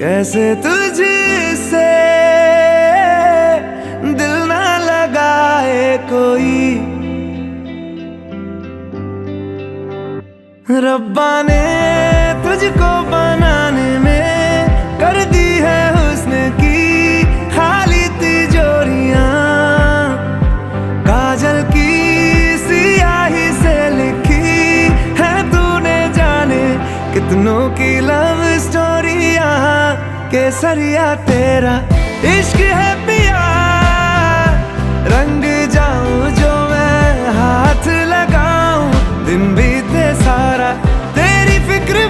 कैसे तुझसे दिल ना लगाए कोई। रब्बा ने तुझको बनाने में कर दी है हुस्न की खाली तिजोरियां। काजल की सियाही से लिखी है तूने जाने कितनों की लव स्टोरियां। केसरिया तेरा इश्क है पिया, रंग जाऊं जो मैं हाथ लगाऊं। दिन बीते सारा तेरी फिक्र